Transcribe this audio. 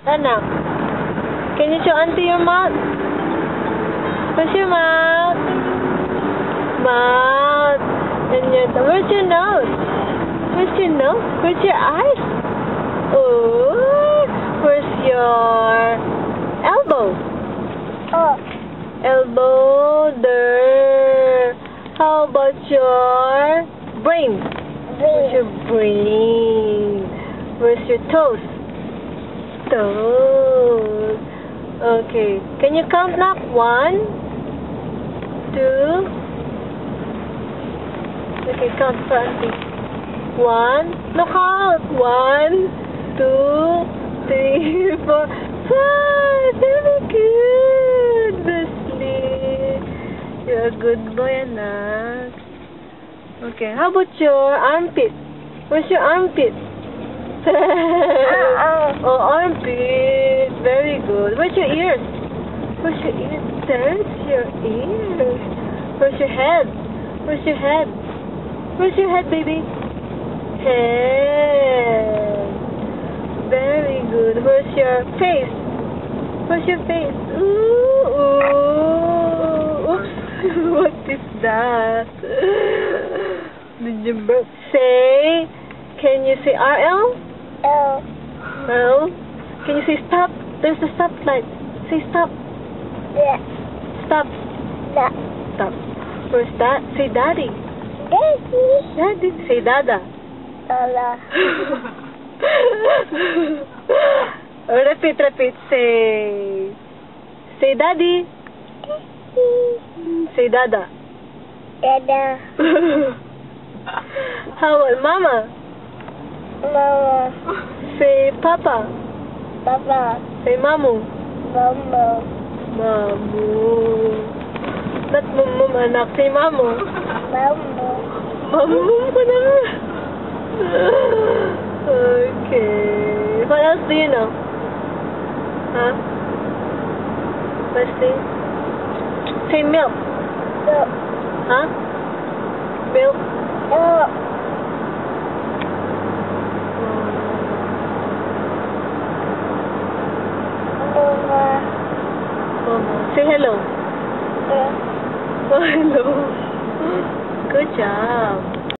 Anak, can you show auntie your mouth? Where's your mouth? Mouth. And where's your nose? Where's your nose? Where's your eyes? Oh, where's your elbow? Oh. Elbow there. How about your brain? Where's your brain? Where's your toes? Toes. Okay. Can you count now? 1, 2. Okay, count for auntie. 1. No, count. 1, 2, 3, 4, 5. Very good, Wesley. You're a good boy, anak. Okay, how about your armpit? Where's your armpit? Oh, armpit. Very good. Where's your ears? Where's your ears? There's your ears. Where's your head? Where's your head? Where's your head, baby? Head. Very good. Where's your face? Where's your face? Ooh, ooh. Oops. What is that? Did you say? Can you say RL? Oh. L. Can you say stop? There's a stop light. Say stop. Yeah. Stop. Da. Stop. Where's that? Say daddy. Daddy. Daddy. Say dada. Dada. Repeat, repeat. Say daddy. Say dada. Dada. How about mama? Mama. Say papa. Papa. Say mamu. Mama. Mamu. Not mumum anak. Say mamu. Mama. Mamu pa na. Okay. What else do you know? Huh? Let's see. Say milk. Milk. Huh? Milk. Milk. Mama. Mama. Say hello. Yeah. Oh, hello. Good job.